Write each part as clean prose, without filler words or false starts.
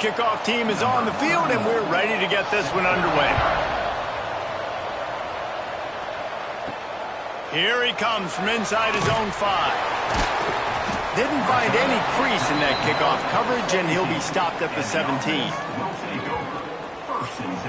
kickoff team is on the field, and we're ready to get this one underway. Here he comes from inside his own 5. Didn't find any crease in that kickoff coverage, and he'll be stopped at the 17.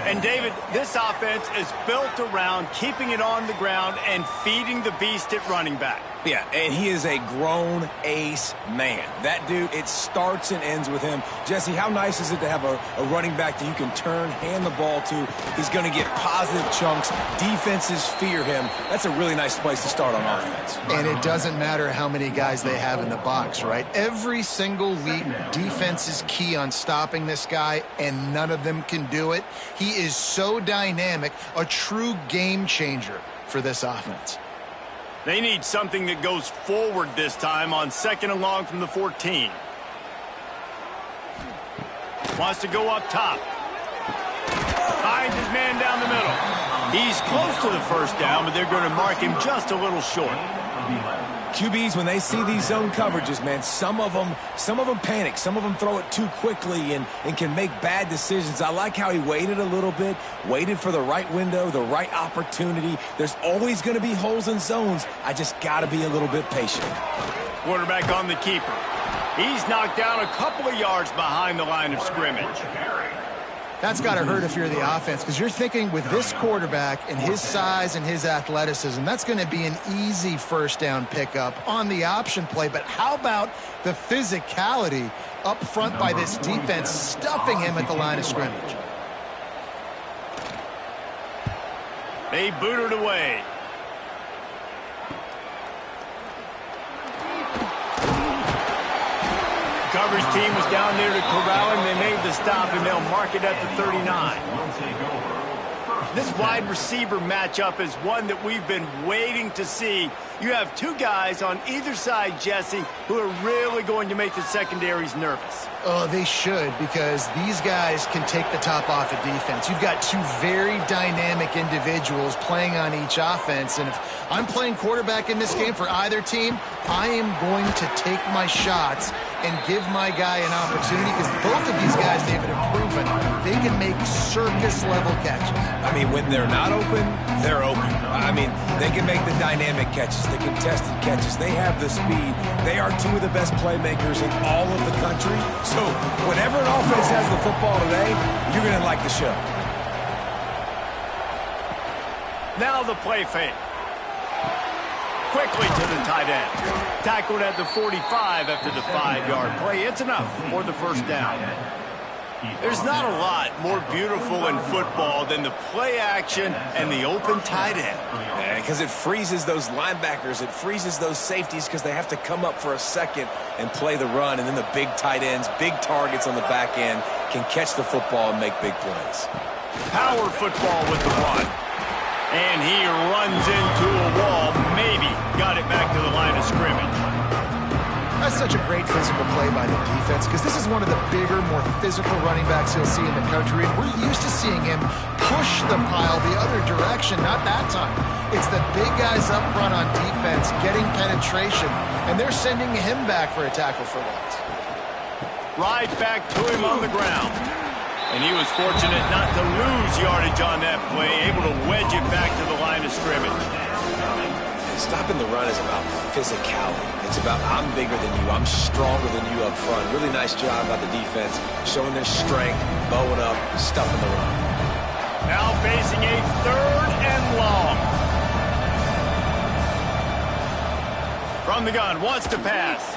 And, David, this offense is built around keeping it on the ground and feeding the beast at running back. Yeah, and he is a grown ace man. That dude, it starts and ends with him. Jesse, how nice is it to have a running back that you can turn, hand the ball to? He's going to get positive chunks. Defenses fear him. That's a really nice place to start on offense. And it doesn't matter how many guys they have in the box, right? Every single week, defense is key on stopping this guy, and none of them can do it. He is so dynamic, a true game changer for this offense. They need something that goes forward this time on 2nd and long from the 14. Wants to go up top. Finds his man down the middle. He's close to the first down, but they're going to mark him just a little short. QBs, when they see these zone coverages, man, some of them panic. Some of them throw it too quickly and can make bad decisions. I like how he waited a little bit, waited for the right window, the right opportunity. There's always going to be holes in zones. I just got to be a little bit patient. Quarterback on the keeper. He's knocked down a couple of yards behind the line of scrimmage. That's got to hurt if you're the offense, because you're thinking with this quarterback and his size and his athleticism, that's going to be an easy first down pickup on the option play. But how about the physicality up front by this defense, stuffing him at the line of scrimmage? They boot it away. Coverage team was down there to corral him. They made the stop, and they'll mark it at the 39. This wide receiver matchup is one that we've been waiting to see. You have two guys on either side, Jesse, who are really going to make the secondaries nervous. Oh, they should, because these guys can take the top off of defense. You've got two very dynamic individuals playing on each offense, and if I'm playing quarterback in this game for either team, I am going to take my shots and give my guy an opportunity, because both of these guys, David, have proven they can make circus-level catches. I mean, when they're not open, they're open. I mean, they can make the dynamic catches, the contested catches. They have the speed. They are two of the best playmakers in all of the country. So whenever an offense has the football today, you're going to like the show. Now the play fake. Quickly to the tight end. Tackled at the 45 after the 5-yard play. It's enough for the first down. There's not a lot more beautiful in football than the play action and the open tight end. Yeah, because it freezes those linebackers. It freezes those safeties because they have to come up for a second and play the run. And then the big tight ends, big targets on the back end can catch the football and make big plays. Power football with the run. And he runs into a wall. Maybe got it back to the line of scrimmage. That's such a great physical play by the defense, because this is one of the bigger, more physical running backs you'll see in the country. And we're used to seeing him push the pile the other direction. Not that time. It's the big guys up front on defense getting penetration, and they're sending him back for a tackle for loss. Right back to him on the ground. And he was fortunate not to lose yardage on that play, able to wedge it back to the line of scrimmage. Stopping the run is about physicality. It's about I'm bigger than you, I'm stronger than you up front. Really nice job by the defense, showing their strength, bowing up, stuffing the run. Now facing a 3rd and long. From the gun, wants to pass.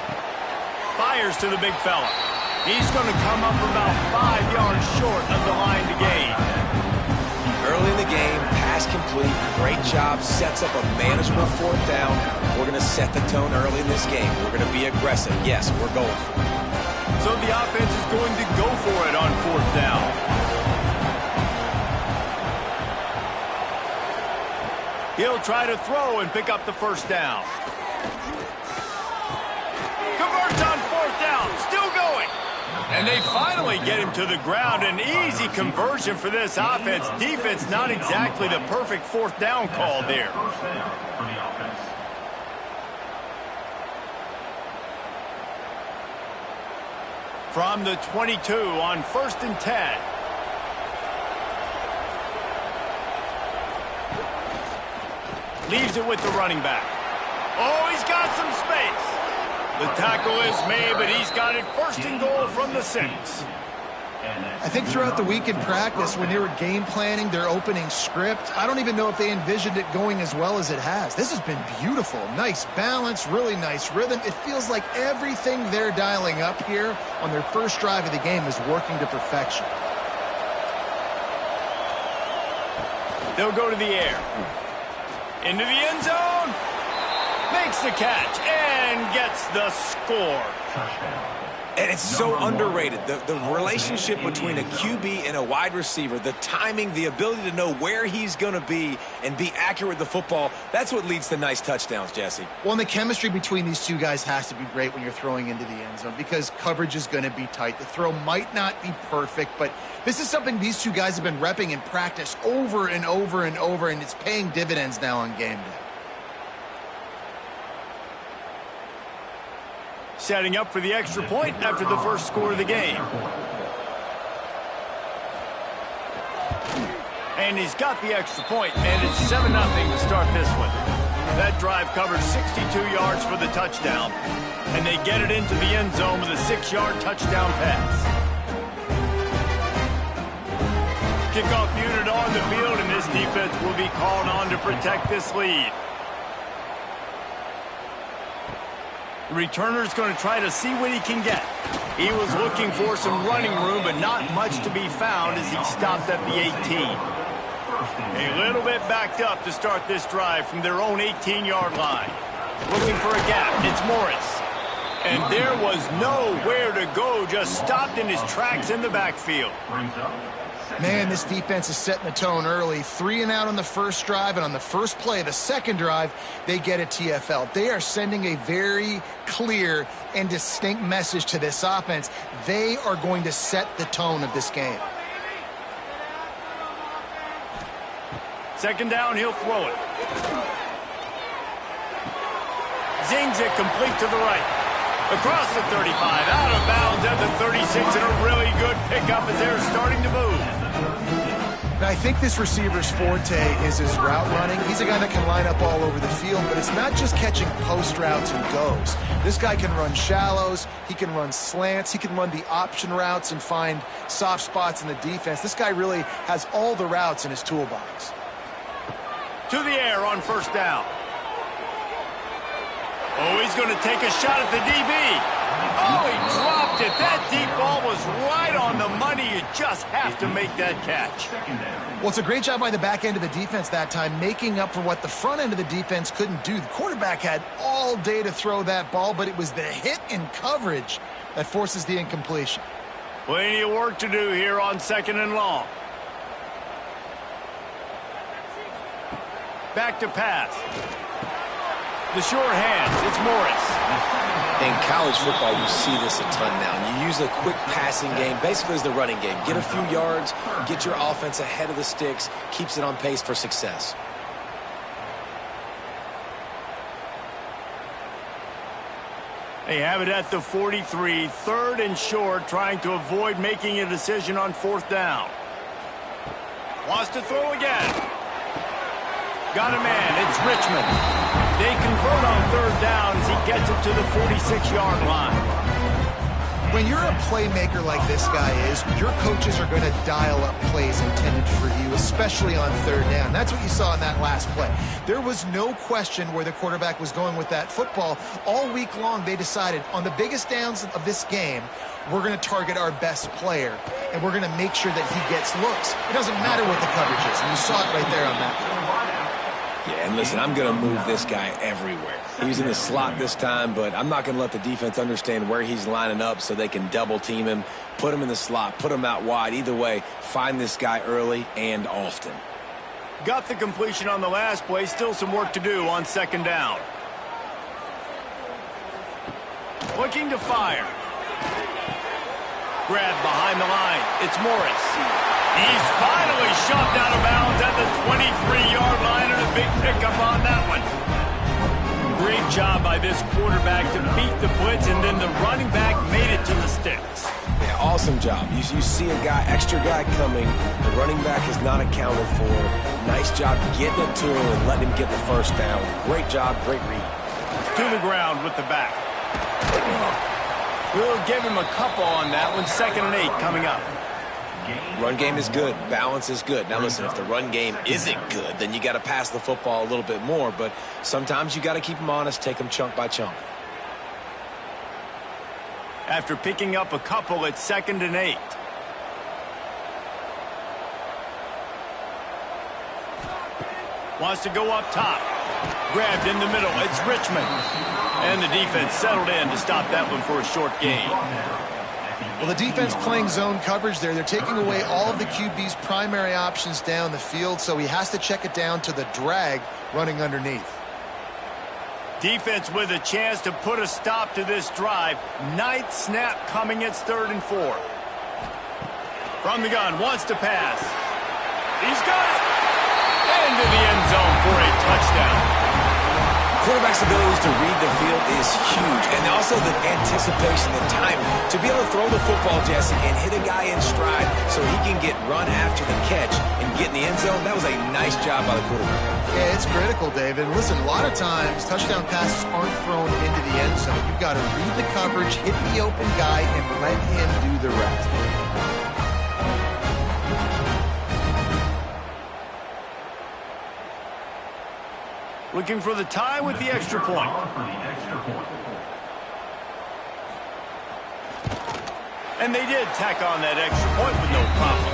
Fires to the big fella. He's going to come up about 5 yards short of the line to gain. Early in the game, pass complete, great job, sets up a manageable 4th down. We're going to set the tone early in this game. We're going to be aggressive. Yes, we're going for it. So the offense is going to go for it on 4th down. He'll try to throw and pick up the first down. Converts on 4th down, still going. And they finally get him to the ground. An easy conversion for this offense. Defense not exactly the perfect 4th down call there. From the 22 on 1st and 10. Leaves it with the running back. Oh, he's got some space. The tackle is made, but he's got it 1st and goal from the 6. I think throughout the week in practice, when they were game planning their opening script, I don't even know if they envisioned it going as well as it has. This has been beautiful. Nice balance, really nice rhythm. It feels like everything they're dialing up here on their first drive of the game is working to perfection. They'll go to the air. Into the end zone. Makes the catch and gets the score. And it's so underrated. The relationship between a QB and a wide receiver, the timing, the ability to know where he's going to be and be accurate with the football, that's what leads to nice touchdowns, Jesse. Well, and the chemistry between these two guys has to be great when you're throwing into the end zone because coverage is going to be tight. The throw might not be perfect, but this is something these two guys have been repping in practice over and over and over, and it's paying dividends now on game day. Setting up for the extra point after the first score of the game. And he's got the extra point, and it's 7-0 to start this one. That drive covers 62 yards for the touchdown, and they get it into the end zone with a 6-yard touchdown pass. Kickoff unit on the field, and this defense will be called on to protect this lead. The returner's going to try to see what he can get. He was looking for some running room, but not much to be found as he stopped at the 18. A little bit backed up to start this drive from their own 18-yard line. Looking for a gap. It's Morris. And there was nowhere to go, just stopped in his tracks in the backfield. Man, this defense is setting the tone early. 3 and out on the first drive, and on the first play of the second drive, they get a TFL. They are sending a very clear and distinct message to this offense. They are going to set the tone of this game. Second down, he'll throw it. Zings it complete to the right. Across the 35, out of bounds at the 36, and a really good pickup as they're starting to move. Now, I think this receiver's forte is his route running. He's a guy that can line up all over the field, but it's not just catching post routes and goes. This guy can run shallows, he can run slants, he can run the option routes and find soft spots in the defense. This guy really has all the routes in his toolbox. To the air on first down. Oh, he's going to take a shot at the DB. Oh, he dropped it. That deep ball was right on the money. You just have to make that catch. Well, it's a great job by the back end of the defense that time, making up for what the front end of the defense couldn't do. The quarterback had all day to throw that ball, but it was the hit in coverage that forces the incompletion. Plenty of work to do here on 2nd and long. Back to pass. The sure hands, it's Morris. In college football, you see this a ton now. You use a quick passing game, basically as the running game. Get a few yards, get your offense ahead of the sticks, keeps it on pace for success. They have it at the 43, 3rd and short, trying to avoid making a decision on 4th down. Wants to throw again. Got a man, it's Richmond. They convert on 3rd down as he gets it to the 46-yard line. When you're a playmaker like this guy is, your coaches are going to dial up plays intended for you, especially on 3rd down. That's what you saw in that last play. There was no question where the quarterback was going with that football. All week long, they decided on the biggest downs of this game, we're going to target our best player, and we're going to make sure that he gets looks. It doesn't matter what the coverage is, and you saw it right there on that play. Yeah, and listen, I'm going to move this guy everywhere. He's in the slot this time, but I'm not going to let the defense understand where he's lining up so they can double-team him, put him in the slot, put him out wide. Either way, find this guy early and often. Got the completion on the last play. Still some work to do on 2nd down. Looking to fire. Grab behind the line. It's Morris. He's finally shoved out of bounds at the 23-yard line, and a big pickup on that one. Great job by this quarterback to beat the blitz, and then the running back made it to the sticks. awesome job. You see a extra guy coming. The running back is not accounted for. Nice job getting it to him and letting him get the first down. Great job, great read. To the ground with the back. We'll give him a couple on that one. 2nd and 8 coming up. Run game is good. Balance is good. Now listen, if the run game isn't good, then you got to pass the football a little bit more. But sometimes you got to keep them honest, take them chunk by chunk. After picking up a couple, it's 2nd and 8. Wants to go up top. Grabbed in the middle. It's Richmond. And the defense settled in to stop that one for a short gain. Well, the defense playing zone coverage there. They're taking away all of the QB's primary options down the field, so he has to check it down to the drag running underneath. Defense with a chance to put a stop to this drive. 9th snap coming. It's 3rd and 4. From the gun, wants to pass. He's got it. Into the end zone for a touchdown. Quarterback's abilities to read the field is huge, and also the anticipation, the timing. To be able to throw the football, Jesse, and hit a guy in stride so he can get run after the catch and get in the end zone, that was a nice job by the quarterback. Yeah, it's critical, David. Listen, a lot of times touchdown passes aren't thrown into the end zone. You've got to read the coverage, hit the open guy, and let him do the rest. Looking for the tie with the extra point. And they did tack on that extra point with no problem.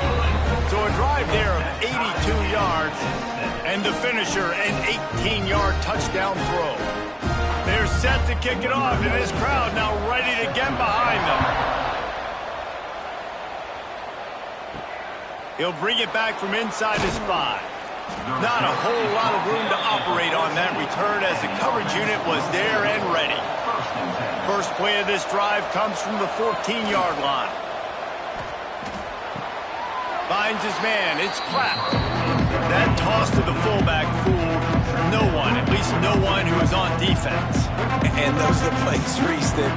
So a drive there of 82 yards. And the finisher, an 18-yard touchdown throw. They're set to kick it off, and this crowd now ready to get behind them. He'll bring it back from inside his 5. Not a whole lot of room to operate on that return as the coverage unit was there and ready. First play of this drive comes from the 14-yard line. Finds his man. It's clapped. That toss to the fullback fooled no one, at least no one who was on defense. And those are the plays, Reese, that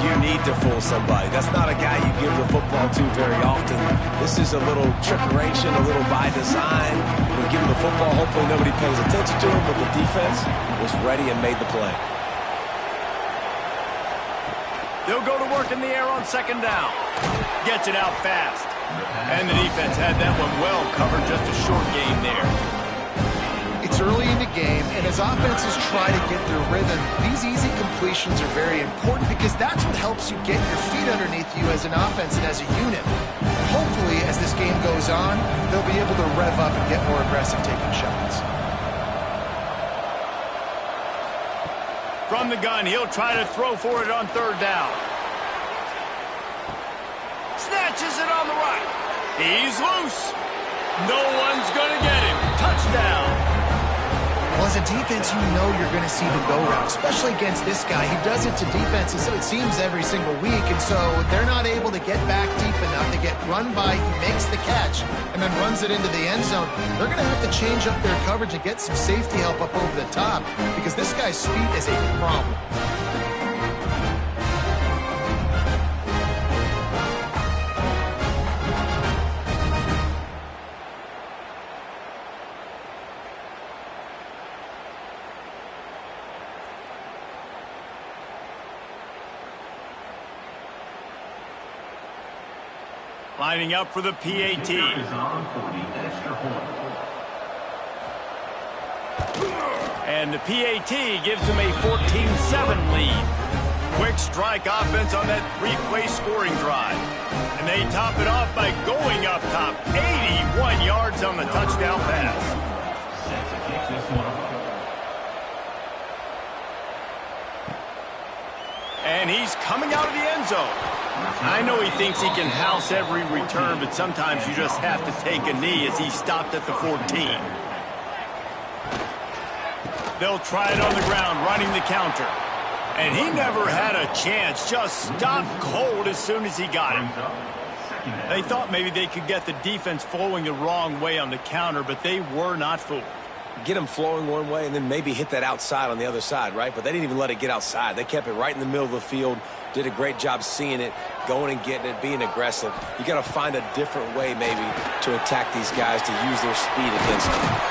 you need to fool somebody. That's not a guy you give the football to very often. This is a little trickeration, a little by design. We'll give him the football. Hopefully nobody pays attention to him, but the defense was ready and made the play. They'll go to work in the air on 2nd down. Gets it out fast. And the defense had that one well covered, just a short gain there. It's early in the game, and as offenses try to get their rhythm, these easy completions are very important because that's what helps you get your feet underneath you as an offense and as a unit. Hopefully, as this game goes on, they'll be able to rev up and get more aggressive taking shots. From the gun, he'll try to throw for it on 3rd down. Snatches it on the right. He's loose. No one's going to get him. Touchdown. Well, as a defense, you know you're going to see the go route, especially against this guy. He does it to defenses, it seems, every single week, and so they're not able to get back deep enough to get run by. He makes the catch and then runs it into the end zone. They're going to have to change up their coverage and get some safety help up over the top because this guy's speed is a problem. Lining up for the PAT. And the PAT gives him a 14-7 lead. Quick strike offense on that 3-play scoring drive. And they top it off by going up top. 81 yards on the touchdown pass. And he's coming out of the end zone. I know he thinks he can house every return, but sometimes you just have to take a knee as he stopped at the 14. They'll try it on the ground, running the counter. And he never had a chance, just stopped cold as soon as he got him. They thought maybe they could get the defense flowing the wrong way on the counter, but they were not fooled. get them flowing one way and then maybe hit that outside on the other side, right? But they didn't even let it get outside. They kept it right in the middle of the field, did a great job seeing it, going and getting it, being aggressive. You got to find a different way maybe to attack these guys to use their speed against them.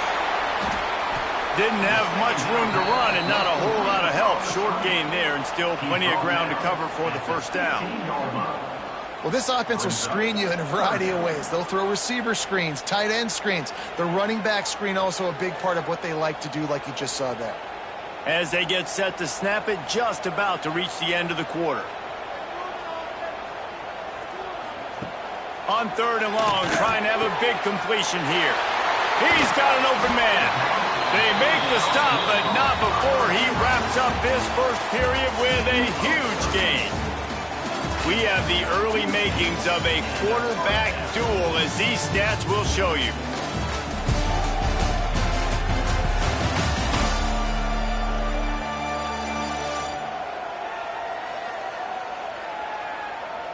Didn't have much room to run and not a whole lot of help. Short gain there and still plenty of ground to cover for the first down. Well, this offense will screen you in a variety of ways. They'll throw receiver screens, tight end screens. The running back screen also a big part of what they like to do, like you just saw there. As they get set to snap it, just about to reach the end of the quarter. On 3rd and long, trying to have a big completion here. He's got an open man. They make the stop, but not before he wraps up this first period with a huge gain. We have the early makings of a quarterback duel, as these stats will show you.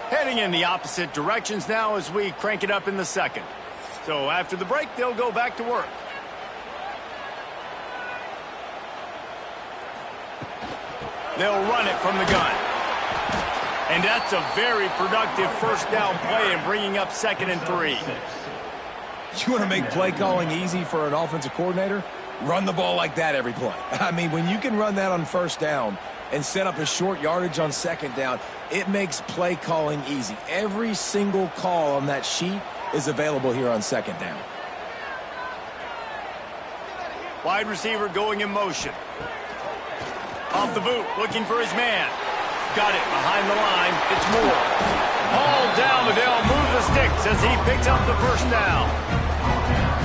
Heading in the opposite directions now as we crank it up in the second. So after the break, they'll go back to work. They'll run it from the gun. And that's a very productive first down play and bringing up 2nd and 3. You want to make play calling easy for an offensive coordinator? Run the ball like that every play. I mean, when you can run that on 1st down and set up a short yardage on 2nd down, it makes play calling easy. Every single call on that sheet is available here on 2nd down. Wide receiver going in motion. Off the boot, looking for his man. Got it behind the line. It's Moore. Hauled down, but they'll move the sticks as he picks up the first down.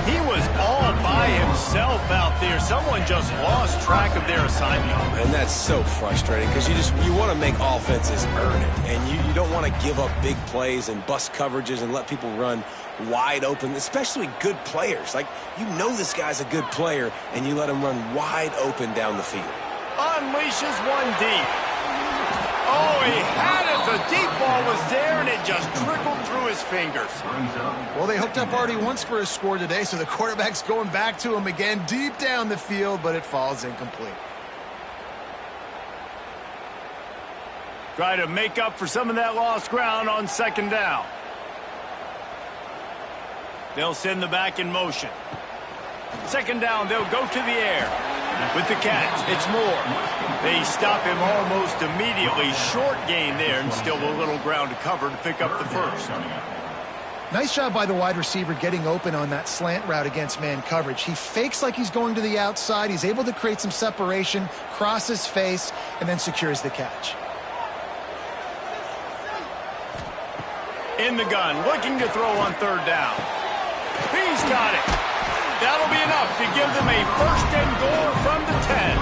He was all by himself out there. Someone just lost track of their assignment. And that's so frustrating because you want to make offenses earn it. And you don't want to give up big plays and bust coverages and let people run wide open, especially good players. Like, you know this guy's a good player, and you let him run wide open down the field. Unleashes one deep. Oh, he had it. The deep ball was there, and it just trickled through his fingers. Well, they hooked up already once for a score today, so the quarterback's going back to him again deep down the field, but it falls incomplete. Try to make up for some of that lost ground on 2nd down. They'll send the back in motion. 2nd down, they'll go to the air. With the catch, it's Moore. They stop him almost immediately. Short gain there, and still a little ground to cover to pick up the first. Nice job by the wide receiver getting open on that slant route against man coverage. He fakes like he's going to the outside. He's able to create some separation, cross his face, and then secures the catch. In the gun, looking to throw on 3rd down. He's got it. That'll be enough to give them a 1st and goal from the 10.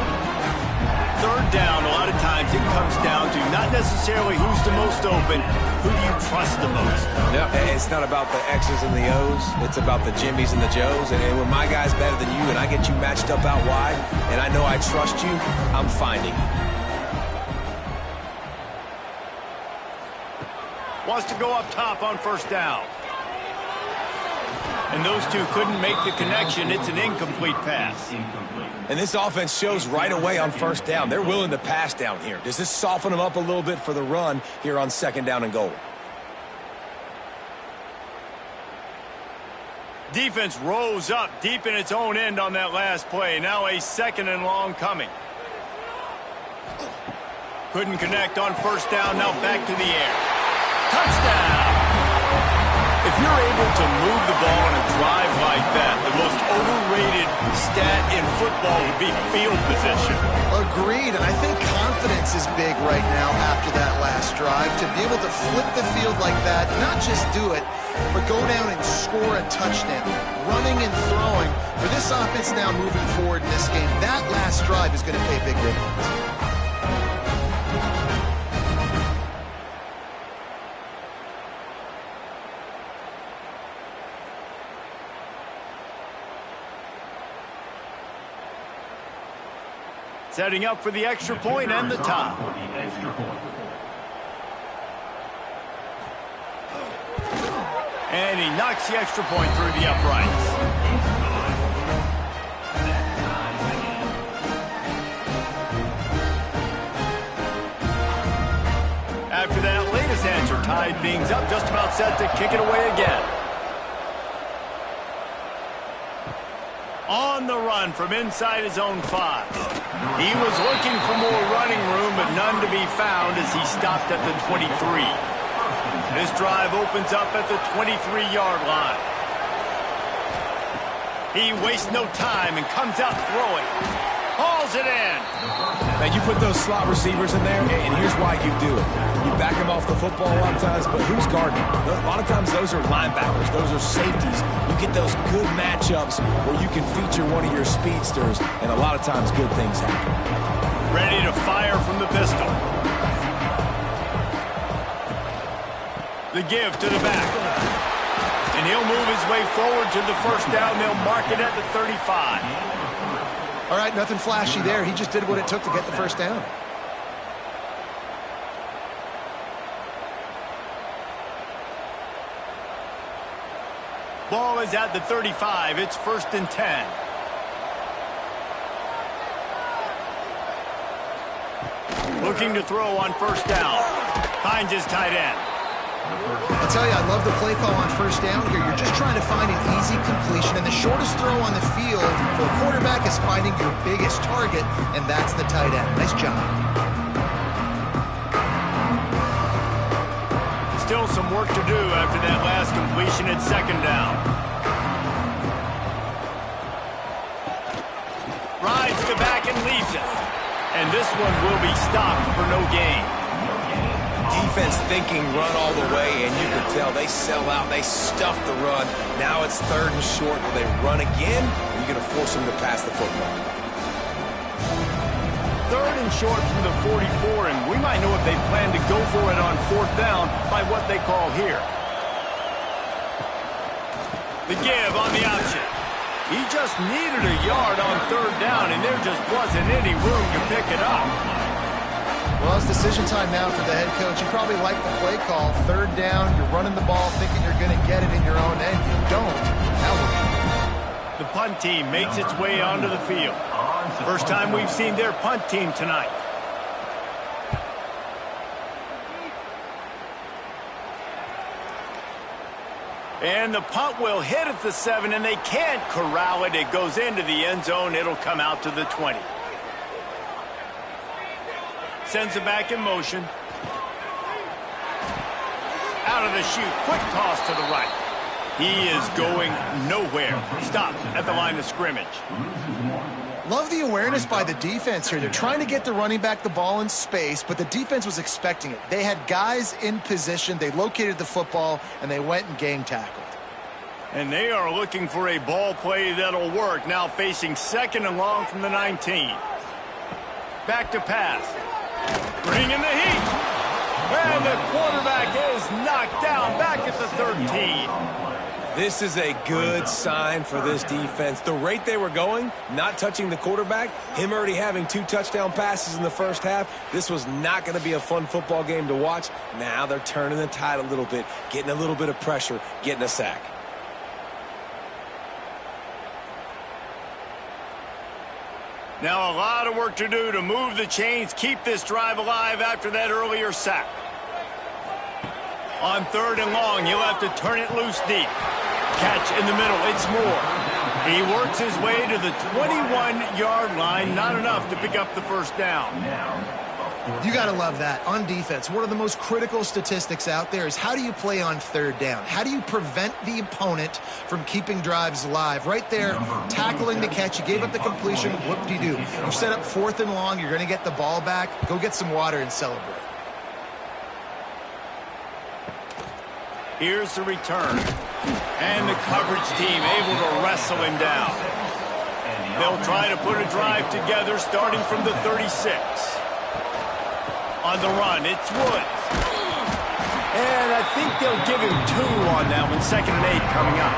3rd down, a lot of times it comes down to not necessarily who's the most open, who do you trust the most? Yeah, it's not about the X's and the O's. It's about the Jimmys and the Joes. And when my guy's better than you and I get you matched up out wide and I know I trust you, I'm finding you. Wants to go up top on 1st down. And those two couldn't make the connection. It's an incomplete pass. And this offense shows right away on 1st down. They're willing to pass down here. Does this soften them up a little bit for the run here on 2nd down and goal? Defense rose up deep in its own end on that last play. Now a 2nd and long coming. Couldn't connect on 1st down. Now back to the air. Touchdown! If you're able to move the ball on a drive like that, the most overrated stat in football would be field position. Agreed, and I think confidence is big right now after that last drive. To be able to flip the field like that, not just do it, but go down and score a touchdown. Running and throwing. For this offense now moving forward in this game, that last drive is going to pay big dividends. Setting up for the extra point and the tie. And he knocks the extra point through the uprights. set to kick it away again. On the run from inside his own 5. He was looking for more running room, but none to be found as he stopped at the 23. This drive opens up at the 23-yard line. He wastes no time and comes out throwing. Hauls it in. Now, you put those slot receivers in there, and here's why you do it. You back them off the football a lot of times, but who's guarding? A lot of times those are linebackers. Those are safeties. You get those good matchups where you can feature one of your speedsters, and a lot of times good things happen. Ready to fire from the pistol. The give to the back. And he'll move his way forward to the first down. They'll mark it at the 35. All right, nothing flashy there. He just did what it took to get the first down. Ball is at the 35. It's 1st and 10. Looking to throw on first down. Finds his tight end. I'll tell you, I love the play call on first down here. You're just trying to find an easy completion, and the shortest throw on the field for a quarterback is finding your biggest target, and that's the tight end. Nice job. Still some work to do after that last completion at 2nd down. Rides the back and leaves it. And this one will be stopped for no gain. Defense thinking run all the way, and you can tell they sell out. They stuff the run. Now it's 3rd and short. Will they run again? Or are you going to force them to pass the football? 3rd and short from the 44, and we might know if they plan to go for it on 4th down by what they call here. The give on the option. He just needed a yard on 3rd down, and there just wasn't any room to pick it up. Well, it's decision time now for the head coach. You probably like the play call. 3rd down, you're running the ball thinking you're going to get it in your own end. You don't. Now what? The punt team makes its way onto the field. First time we've seen their punt team tonight. And the punt will hit at the 7, and they can't corral it. It goes into the end zone. It'll come out to the 20. Sends it back in motion. Out of the chute. Quick toss to the right. He is going nowhere. Stop at the line of scrimmage. Love the awareness by the defense here. They're trying to get the running back the ball in space, but the defense was expecting it. They had guys in position. They located the football, and they went and gang tackled. And they are looking for a ball play that'll work. Now facing 2nd and long from the 19. Back to pass. Bringing the heat. And the quarterback is knocked down back at the 13. This is a good sign for this defense. The rate they were going, not touching the quarterback, him already having 2 touchdown passes in the first half, this was not going to be a fun football game to watch. Now they're turning the tide a little bit, getting a little bit of pressure, getting a sack. Now a lot of work to do to move the chains, keep this drive alive after that earlier sack. On 3rd and long, he'll have to turn it loose deep. Catch in the middle, it's Moore. He works his way to the 21-yard line, not enough to pick up the first down. You got to love that. On defense, one of the most critical statistics out there is how do you play on 3rd down? How do you prevent the opponent from keeping drives alive? Right there, tackling the catch. You gave up the completion. Whoop-de-doo. You set up 4th and long. You're going to get the ball back. Go get some water and celebrate. Here's the return. And the coverage team able to wrestle him down. They'll try to put a drive together starting from the 36. On the run, it's Woods. And I think they'll give him 2 on that one. 2nd and 8 coming up.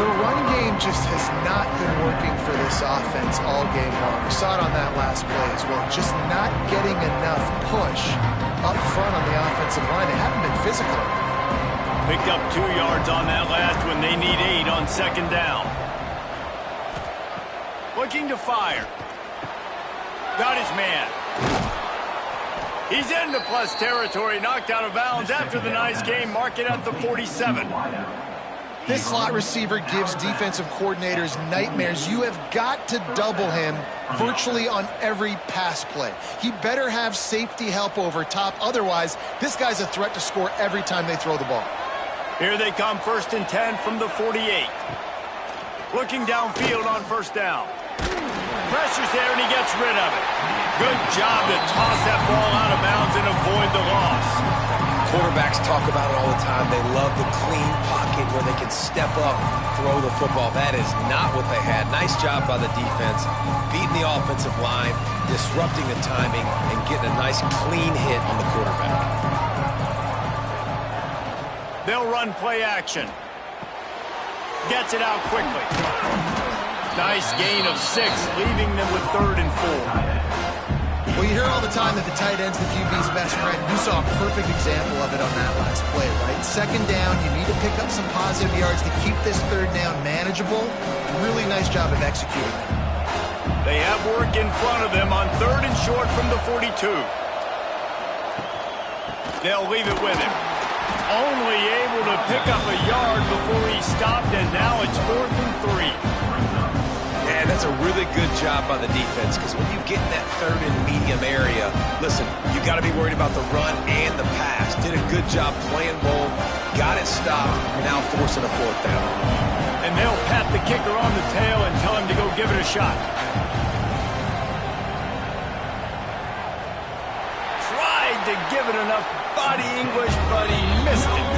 The run game just has not been working for this offense all game long. We saw it on that last play as well. Just not getting enough push up front on the offensive line. They haven't been physical. Picked up 2 yards on that last one. They need 8 on 2nd down. Looking to fire. Got his man. He's into plus territory, knocked out of bounds after the nice game. Mark it at the 47. This slot receiver gives defensive coordinators nightmares. You have got to double him virtually on every pass play. He better have safety help over top. Otherwise, this guy's a threat to score every time they throw the ball. Here they come, 1st and 10 from the 48. Looking downfield on 1st down. Pressure's there, and he gets rid of it. Good job to toss that ball out of bounds and avoid the loss. Quarterbacks talk about it all the time. They love the clean pocket where they can step up, throw the football. That is not what they had. Nice job by the defense, beating the offensive line, disrupting the timing, and getting a nice clean hit on the quarterback. They'll run play action. Gets it out quickly. Nice gain of 6, leaving them with 3rd and 4. Well, you hear all the time that the tight end's the QB's best friend. You saw a perfect example of it on that last play, right? 2nd down, you need to pick up some positive yards to keep this 3rd down manageable. Really nice job of executing. They have work in front of them on 3rd and short from the 42. They'll leave it with him. Only able to pick up a yard before he stopped, and now it's 4th and 3. And that's a really good job by the defense, because when you get in that 3rd and medium area, listen, you got to be worried about the run and the pass. Did a good job playing both, got it stopped, now forcing a 4th down. And they'll pat the kicker on the tail and tell him to go give it a shot. Tried to give it enough body English, but he missed it.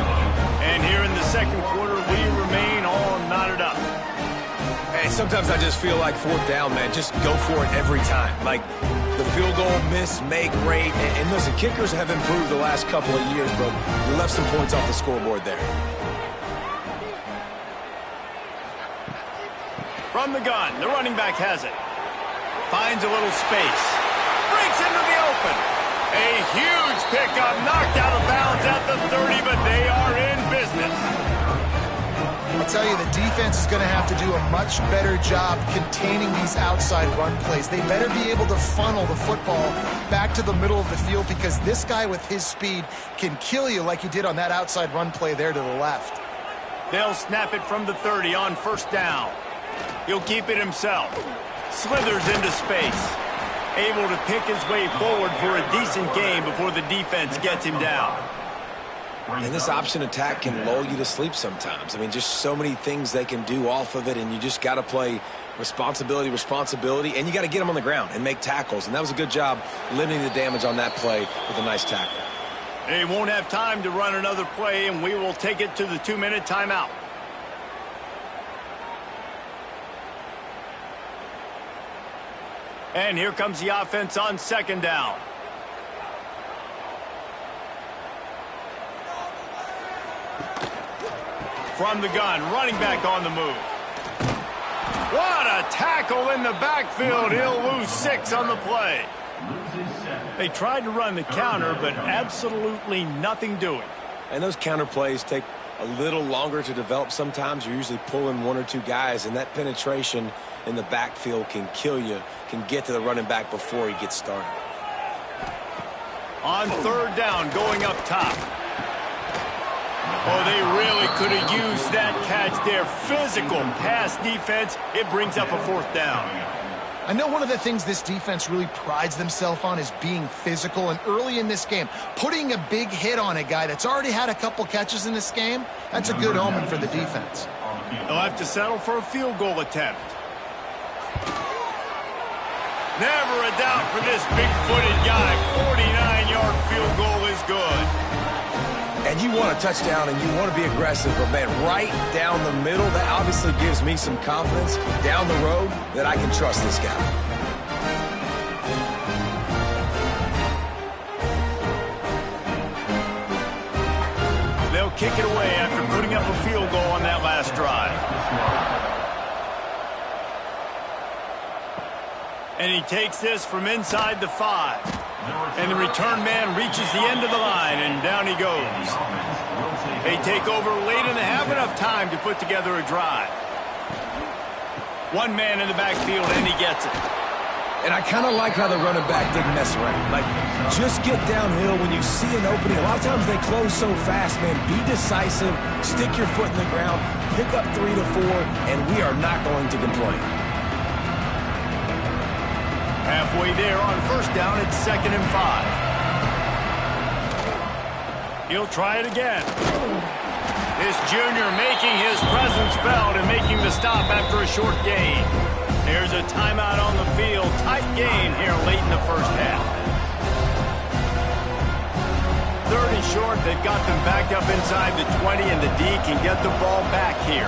And here in the 2nd quarter, we remain all knotted up. Hey, sometimes I just feel like 4th down, man. Just go for it every time. Like the field goal miss, make rate. And listen, kickers have improved the last couple of years, but we left some points off the scoreboard there. From the gun, the running back has it. Finds a little space. Breaks into the open. A huge pickup, knocked out of bounds at the 30, but they are in business. I'll tell you, the defense is going to have to do a much better job containing these outside run plays. They better be able to funnel the football back to the middle of the field, because this guy with his speed can kill you like he did on that outside run play there to the left. They'll snap it from the 30 on 1st down. He'll keep it himself. Slithers into space. Able to pick his way forward for a decent gain before the defense gets him down. And this option attack can lull you to sleep sometimes. I mean, just so many things they can do off of it, and you just got to play responsibility, and you got to get them on the ground and make tackles. And that was a good job limiting the damage on that play with a nice tackle. They won't have time to run another play, and we will take it to the 2-minute timeout. And here comes the offense on 2nd down. From the gun, running back on the move. What a tackle in the backfield. He'll lose 6 on the play. They tried to run the counter, but absolutely nothing doing. And those counter plays take a little longer to develop sometimes. You're usually pulling 1 or 2 guys, and that penetration in the backfield can kill you, can get to the running back before he gets started. On 3rd down, going up top. Oh, they really could have used that catch there. Physical pass defense. It brings up a 4th down. I know one of the things this defense really prides themselves on is being physical, and early in this game, putting a big hit on a guy that's already had a couple catches in this game, that's a good omen for the defense. They'll have to settle for a field goal attempt. Never a doubt for this big-footed guy. 49-yard field goal is good. And you want a touchdown and you want to be aggressive, but man, right down the middle, that obviously gives me some confidence down the road that I can trust this guy. They'll kick it away after putting up a field goal on that last drive. And he takes this from inside the 5. And the return man reaches the end of the line, and down he goes. They take over late in the half, enough time to put together a drive. 1 man in the backfield, and he gets it. And I kind of like how the running back didn't mess around. Like, just get downhill when you see an opening. A lot of times they close so fast, man. Be decisive, stick your foot in the ground, pick up 3 to 4, and we are not going to complain. Halfway there on first down, it's 2nd and 5. He'll try it again. This junior making his presence felt and making the stop after a short gain. There's a timeout on the field. Tight game here late in the first half. 3rd and short. They've got them backed up inside the 20, and the D can get the ball back here.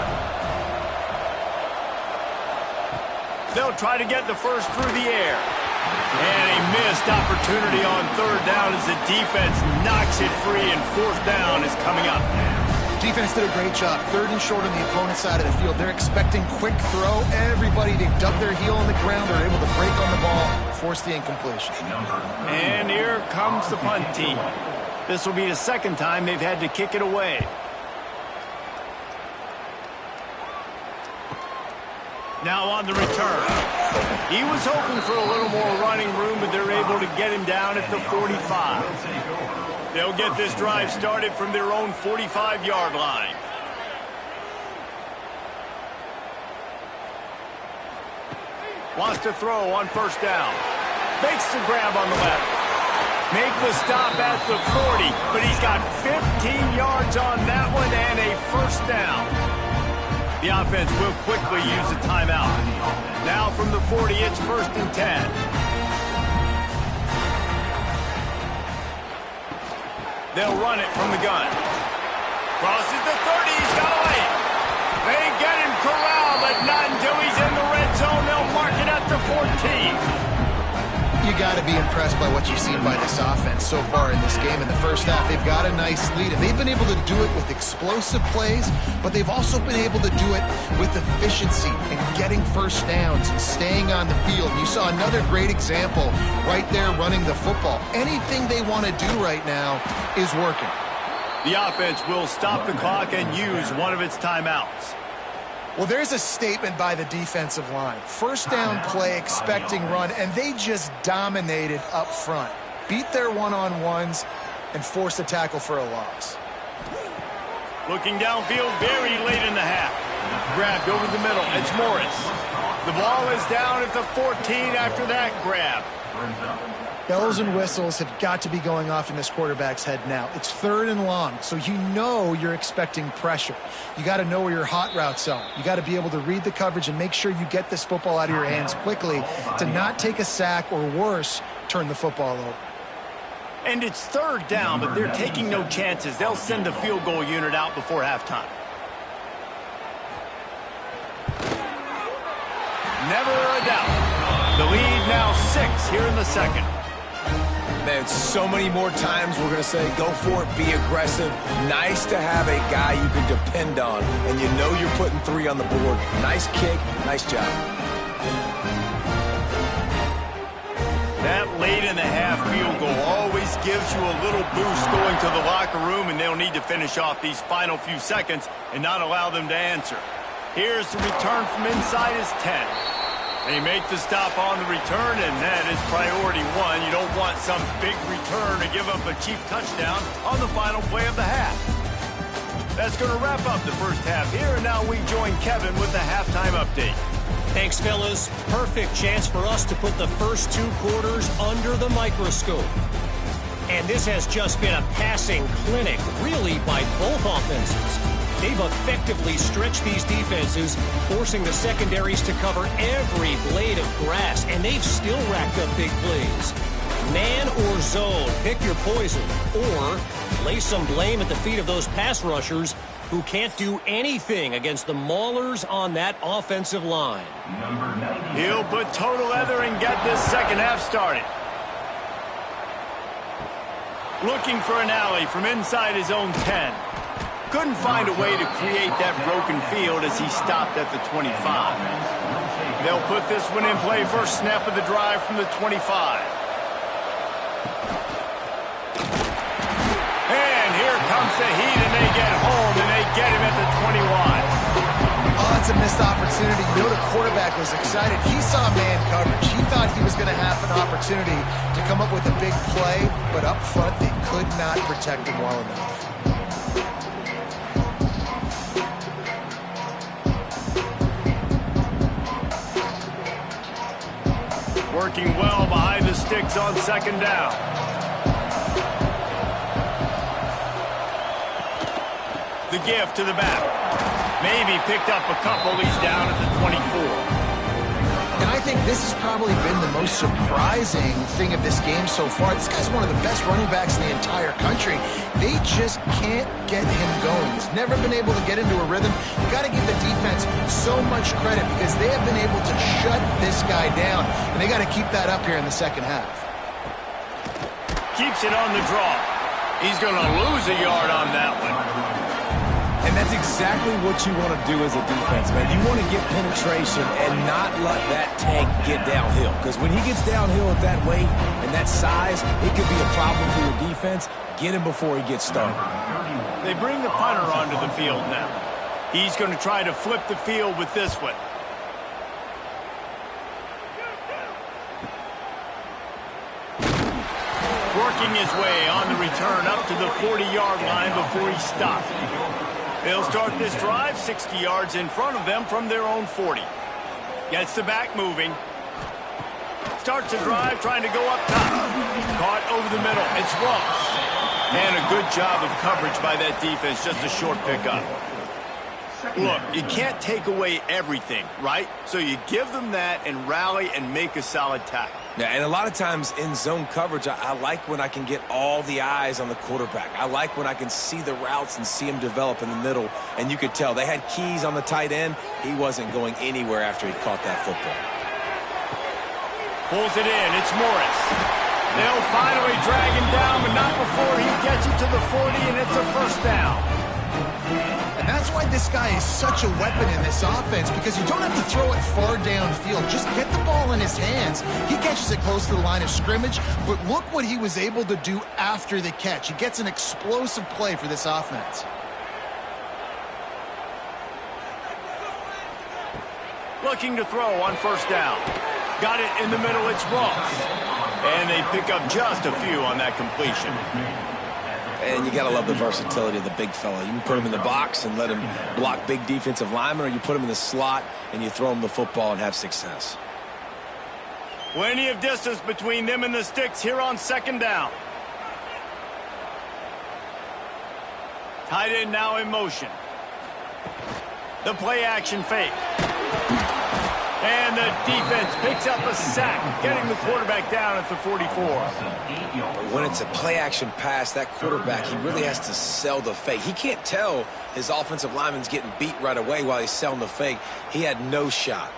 They'll try to get the first through the air. And a missed opportunity on 3rd down as the defense knocks it free, and 4th down is coming up. Defense did a great job. 3rd and short on the opponent's side of the field. They're expecting quick throw. Everybody, they dug their heel on the ground. They're able to break on the ball, force the incompletion. And here comes the punt team. This will be the 2nd time they've had to kick it away. Now on the return. He was hoping for a little more running room, but they're able to get him down at the 45. They'll get this drive started from their own 45-yard line. Wants to throw on first down. Makes the grab on the left. Make the stop at the 40, but he's got 15 yards on that one and a first down. The offense will quickly use a timeout. Now from the 40, it's 1st and 10. They'll run it from the gun. Crosses the 30. He's got away. They get him corralled, but not until he's in the red zone. They'll mark it at the 14. You got to be impressed by what you've seen by this offense so far in this game. In the first half, they've got a nice lead, and they've been able to do it with explosive plays, but they've also been able to do it with efficiency and getting first downs and staying on the field. You saw another great example right there running the football. Anything they want to do right now is working. The offense will stop the clock and use one of its timeouts. Well, there's a statement by the defensive line. First down play, expecting run, and they just dominated up front. Beat their one-on-ones and forced a tackle for a loss. Looking downfield very late in the half. Grabbed over the middle. It's Morris. The ball is down at the 14 after that grab. Bells and whistles have got to be going off in this quarterback's head now. It's 3rd and long, so you know you're expecting pressure. You got to know where your hot routes are. You got to be able to read the coverage and make sure you get this football out of your hands quickly to not take a sack or worse, turn the football over. And it's 3rd down, but they're taking no chances. They'll send the field goal unit out before halftime. Never a doubt. The lead now 6 here in the 2nd. Man, so many more times we're going to say, go for it, be aggressive. Nice to have a guy you can depend on, and you know you're putting 3 on the board. Nice kick, nice job. That late in the half field goal always gives you a little boost going to the locker room, and they'll need to finish off these final few seconds and not allow them to answer. Here's the return from inside his 10. They make the stop on the return, and that is priority 1. You don't want some big return to give up a cheap touchdown on the final play of the half. That's going to wrap up the first half here, and now we join Kevin with the halftime update. Thanks, fellas. Perfect chance for us to put the first 2 quarters under the microscope. And this has just been a passing clinic, really, by both offenses. They've effectively stretched these defenses, forcing the secondaries to cover every blade of grass, and they've still racked up big plays. Man or zone, pick your poison, or lay some blame at the feet of those pass rushers who can't do anything against the maulers on that offensive line. He'll put total leather and get this second half started. Looking for an alley from inside his own 10. Couldn't find a way to create that broken field as he stopped at the 25. They'll put this one in play, first snap of the drive from the 25. And here comes the heat, and they get home, and they get him at the 21. Oh, it's a missed opportunity. You know the quarterback was excited. He saw man coverage. He thought he was going to have an opportunity to come up with a big play, but up front they could not protect him well enough. Working well behind the sticks on second down. The give to the back. Maybe picked up a couple. He's down at the 24. And I think this has probably been the most surprising thing of this game so far. This guy's one of the best running backs in the entire country. They just can't get him going. He's never been able to get into a rhythm. You got to give the defense so much credit because they have been able to shut this guy down. And they got to keep that up here in the second half. Keeps it on the draw. He's going to lose a yard on that one. And that's exactly what you want to do as a defense, man. You want to get penetration and not let that tank get downhill. Because when he gets downhill at that weight and that size, it could be a problem for your defense. Get him before he gets started. They bring the punter onto the field now. He's going to try to flip the field with this one. Working his way on the return up to the 40-yard line before he stopped. They'll start this drive 60 yards in front of them from their own 40. Gets the back moving. Starts a drive trying to go up top. Caught over the middle. It's Ross. And a good job of coverage by that defense. Just a short pickup. Look, you can't take away everything, right? So you give them that and rally and make a solid tackle. Yeah, and a lot of times in zone coverage, I like when I can get all the eyes on the quarterback. I like when I can see the routes and see him develop in the middle. And you could tell they had keys on the tight end. He wasn't going anywhere after he caught that football. Pulls it in. It's Morris. They'll finally drag him down, but not before he gets it to the 40, and it's a first down. And that's why this guy is such a weapon in this offense, because you don't have to throw it far downfield. Just get the ball in his hands. He catches it close to the line of scrimmage, but look what he was able to do after the catch. He gets an explosive play for this offense. Looking to throw on first down. Got it in the middle. It's Ross. And they pick up just a few on that completion. And you got to love the versatility of the big fella. You can put him in the box and let him block big defensive linemen, or you put him in the slot and you throw him the football and have success. Plenty of distance between them and the sticks here on second down. Tight end now in motion. The play action fake. And the defense picks up a sack, getting the quarterback down at the 44. But when it's a play-action pass, that quarterback, he really has to sell the fake. He can't tell his offensive lineman's getting beat right away while he's selling the fake. He had no shot.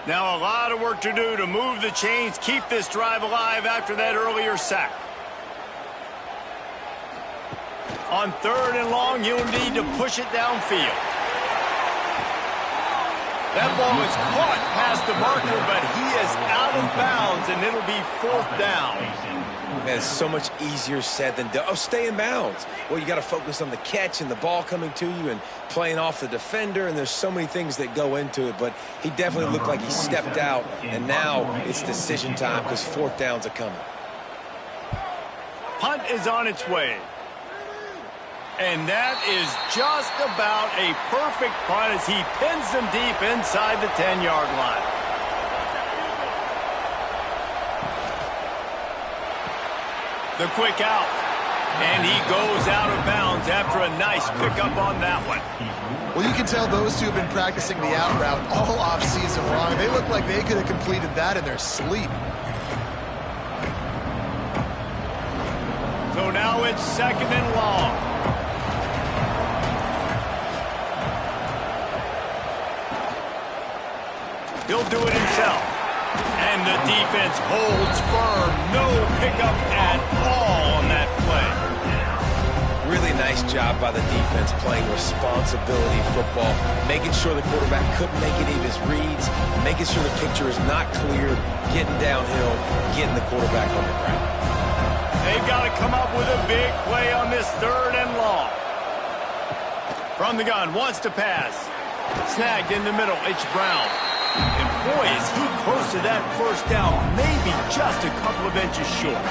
Now a lot of work to do to move the chains, keep this drive alive after that earlier sack. On third and long, you'll need to push it downfield. That ball is caught past the marker, but he is out of bounds, and it'll be fourth down. Man, it's so much easier said than done. Oh, stay in bounds. Well, you got to focus on the catch and the ball coming to you and playing off the defender, and there's so many things that go into it, but he definitely looked like he stepped out, and now it's decision time because fourth downs are coming. Punt is on its way. And that is just about a perfect punt as he pins them deep inside the 10-yard line. The quick out. And he goes out of bounds after a nice pickup on that one. Well, you can tell those two have been practicing the out route all offseason long. They look like they could have completed that in their sleep. So now it's second and long. He'll do it himself. And the defense holds firm. No pickup at all on that play. Really nice nice job by the defense playing responsibility football, making sure the quarterback couldn't make any of his reads, making sure the picture is not clear, getting downhill, getting the quarterback on the ground. They've got to come up with a big play on this 3rd and long. From the gun, wants to pass. Snagged in the middle, it's Brown. And boy, is he close to that first down, maybe just a couple of inches short.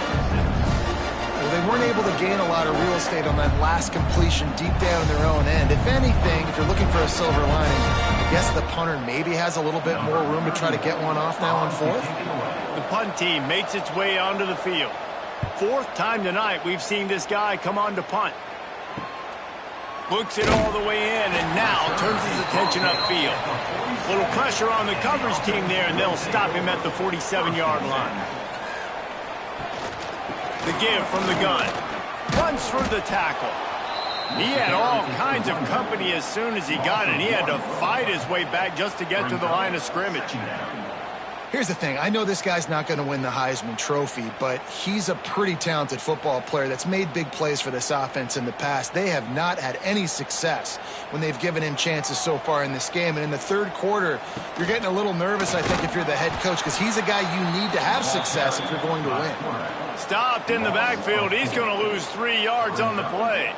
Well, they weren't able to gain a lot of real estate on that last completion deep down in their own end. If anything, if you're looking for a silver lining, I guess the punter maybe has a little bit more room to try to get one off now on 4th. The punt team makes its way onto the field. 4th time tonight we've seen this guy come on to punt. Books it all the way in and now turns his attention upfield. Little pressure on the coverage team there, and they'll stop him at the 47-yard line. The give from the gun. Runs for the tackle. He had all kinds of company as soon as he got it. He had to fight his way back just to get to the line of scrimmage. Here's the thing. I know this guy's not going to win the Heisman Trophy, but he's a pretty talented football player that's made big plays for this offense in the past. They have not had any success when they've given him chances so far in this game. And in the 3rd quarter, you're getting a little nervous, I think, if you're the head coach, because he's a guy you need to have success if you're going to win. Stopped in the backfield. He's going to lose 3 yards on the play.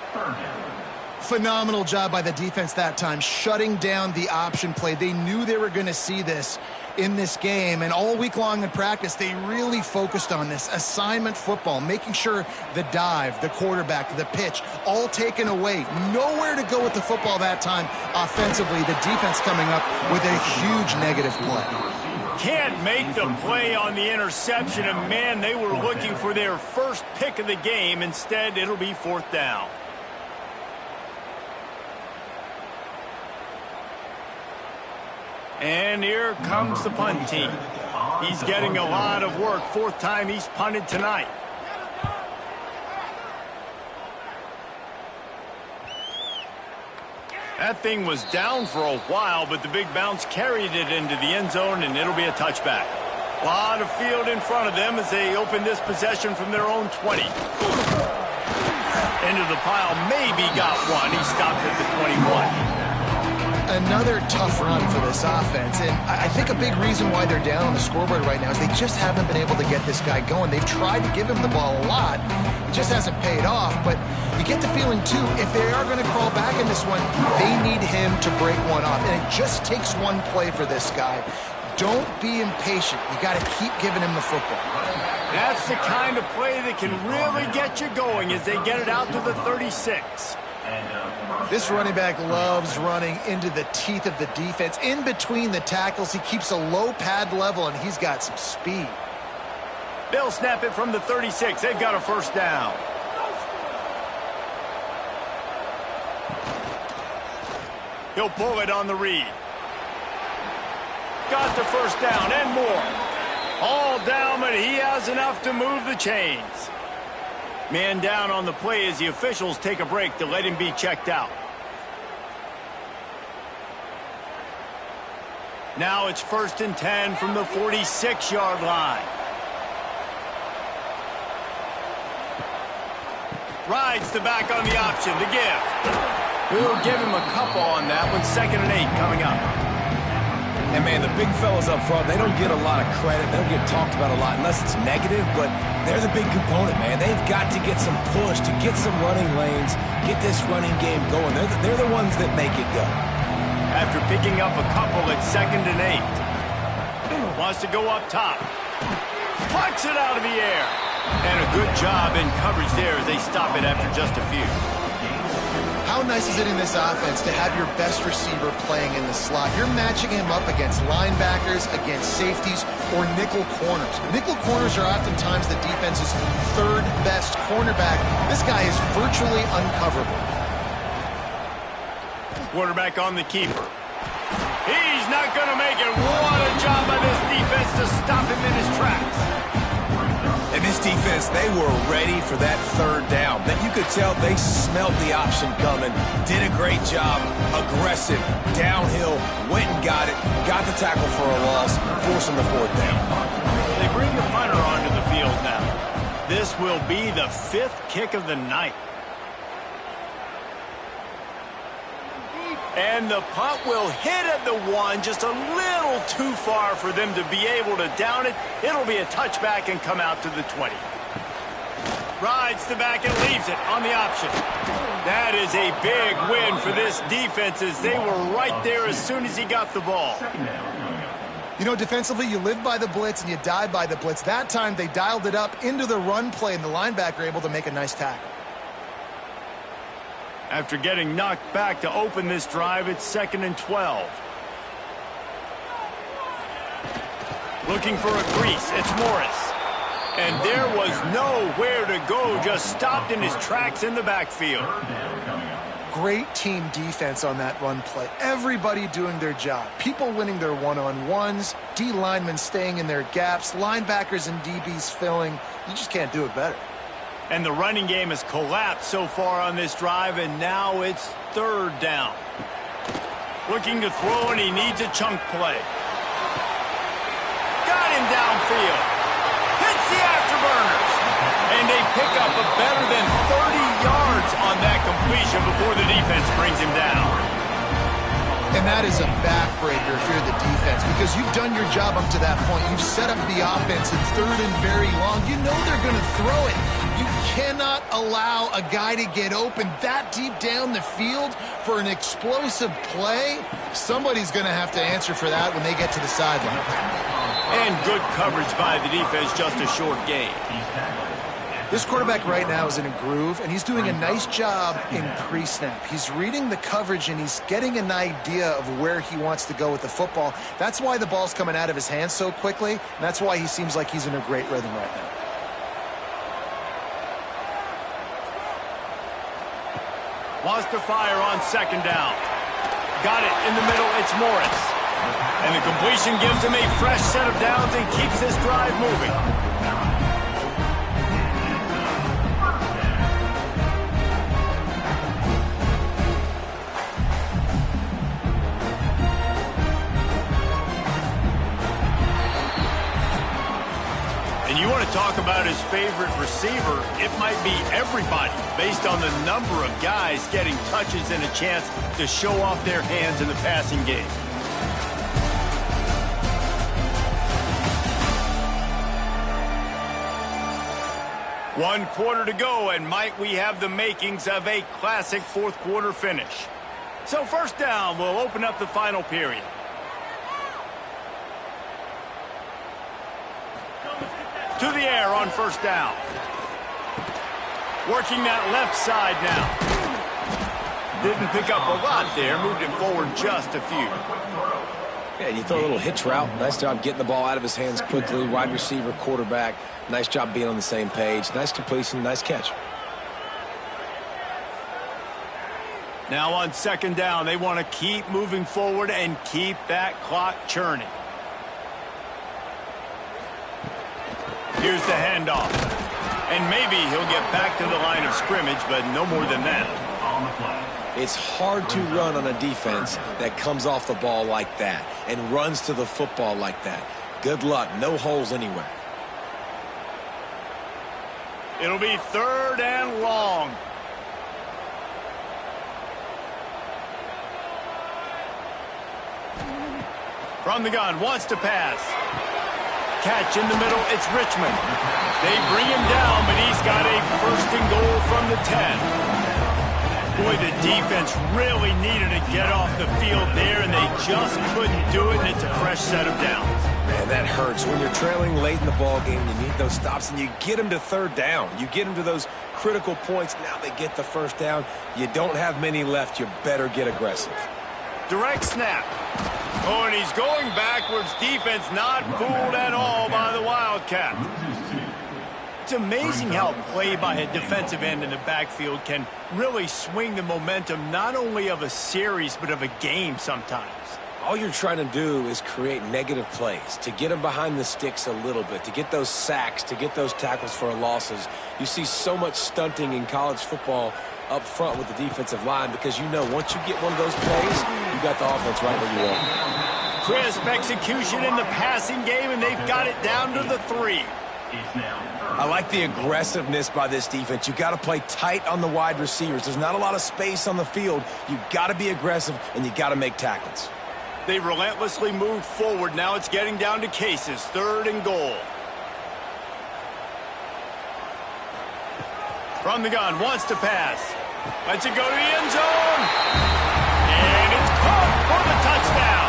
Phenomenal job by the defense that time, shutting down the option play. They knew they were going to see this in this game, and all week long in practice, they really focused on this assignment football, making sure the dive, the quarterback, the pitch, all taken away. Nowhere to go with the football that time offensively. The defense coming up with a huge negative play. Can't make the play on the interception, and man, they were looking for their first pick of the game. Instead, it'll be 4th down. And here comes the punt team. He's getting a lot of work. 4th time he's punted tonight. That thing was down for a while, but the big bounce carried it into the end zone, and it'll be a touchback. A lot of field in front of them as they open this possession from their own 20. Into the pile, maybe got one. He stopped at the 21. Another tough run for this offense, and I think a big reason why they're down on the scoreboard right now is they just haven't been able to get this guy going. They've tried to give him the ball a lot. It just hasn't paid off, but you get the feeling, too, if they are going to crawl back in this one, they need him to break one off, and it just takes one play for this guy. Don't be impatient. You got to keep giving him the football. That's the kind of play that can really get you going as they get it out to the 36. This running back loves running into the teeth of the defense. In between the tackles, he keeps a low pad level, and he's got some speed. They'll snap it from the 36. They've got a 1st down. He'll pull it on the read. Got the 1st down and more. All down, but he has enough to move the chains. Man down on the play as the officials take a break to let him be checked out. Now it's 1st and 10 from the 46-yard line. Rides the back on the option, the give. We'll give him a couple on that one. 2nd and 8 coming up. And, man, the big fellas up front, they don't get a lot of credit. They don't get talked about a lot unless it's negative, but they're the big component, man. They've got to get some push, to get some running lanes, get this running game going. They're the ones that make it go. After picking up a couple at 2nd and 8. Wants to go up top. Plucks it out of the air. And a good job in coverage there as they stop it after just a few. How nice is it in this offense to have your best receiver playing in the slot? You're matching him up against linebackers, against safeties, or nickel corners. Nickel corners are oftentimes the defense's 3rd best cornerback. This guy is virtually uncoverable. Quarterback on the keeper. He's not going to make it. What a job by this defense to stop him in his tracks. And this defense, they were ready for that 3rd down. That you could tell they smelled the option coming. Did a great job. Aggressive. Downhill. Went and got it. Got the tackle for a loss. Forcing the 4th down. They bring the punter onto the field now. This will be the 5th kick of the night. And the punt will hit at the 1, just a little too far for them to be able to down it. It'll be a touchback and come out to the 20. Rides the back and leaves it on the option. That is a big win for this defense as they were right there as soon as he got the ball. You know, defensively, you live by the blitz and you die by the blitz. That time, they dialed it up into the run play, and the linebacker able to make a nice tackle. After getting knocked back to open this drive, it's 2nd and 12. Looking for a crease, it's Morris. And there was nowhere to go, just stopped in his tracks in the backfield. Great team defense on that run play. Everybody doing their job. People winning their one-on-ones, D linemen staying in their gaps, linebackers and DBs filling. You just can't do it better. And the running game has collapsed so far on this drive, and now it's 3rd down. Looking to throw, and he needs a chunk play. Got him downfield. Hits the afterburners. And they pick up a better than 30 yards on that completion before the defense brings him down. And that is a backbreaker if you're the defense, because you've done your job up to that point. You've set up the offense in 3rd and very long. You know they're going to throw it. You cannot allow a guy to get open that deep down the field for an explosive play. Somebody's going to have to answer for that when they get to the sideline. And good coverage by the defense, just a short gain. This quarterback right now is in a groove, and he's doing a nice job in pre-snap. He's reading the coverage, and he's getting an idea of where he wants to go with the football. That's why the ball's coming out of his hands so quickly, and that's why he seems like he's in a great rhythm right now. Wants to fire on 2nd down. Got it in the middle, it's Morris. And the completion gives him a fresh set of downs and keeps this drive moving. And you want to talk about his favorite receiver, it might be everybody, based on the number of guys getting touches and a chance to show off their hands in the passing game. One quarter to go, and might we have the makings of a classic 4th quarter finish. So 1st down, we'll open up the final period. To the air on 1st down. Working that left side now. Didn't pick up a lot there. Moved him forward just a few. Yeah, you throw a little hitch route. Nice job getting the ball out of his hands quickly. Wide receiver, quarterback. Nice job being on the same page. Nice completion, nice catch. Now on 2nd down, they want to keep moving forward and keep that clock churning. Here's the handoff. And maybe he'll get back to the line of scrimmage, but no more than that. It's hard to run on a defense that comes off the ball like that and runs to the football like that. Good luck. No holes anywhere. It'll be 3rd and long. From the gun, wants to pass. Catch in the middle, it's Richmond. They bring him down, but he's got a 1st and goal from the 10. Boy, the defense really needed to get off the field there, and they just couldn't do it, and it's a fresh set of downs. Man, that hurts. When you're trailing late in the ball game, you need those stops, and you get them to 3rd down. You get them to those critical points. Now they get the 1st down. You don't have many left. You better get aggressive. Direct snap. Oh, and he's going backwards. Defense not fooled at all by the Wildcats. It's amazing how play by a defensive end in the backfield can really swing the momentum not only of a series but of a game sometimes. All you're trying to do is create negative plays, to get them behind the sticks a little bit, to get those sacks, to get those tackles for losses. You see so much stunting in college football up front with the defensive line because you know once you get one of those plays, you got the offense right where you want. Crisp execution in the passing game, and they've got it down to the 3. I like the aggressiveness by this defense. You got to play tight on the wide receivers. There's not a lot of space on the field. You got to be aggressive, and you got to make tackles. They relentlessly move forward. Now it's getting down to cases. 3rd and goal. From the gun, wants to pass. Lets it go to the end zone. And it's caught for the touchdown.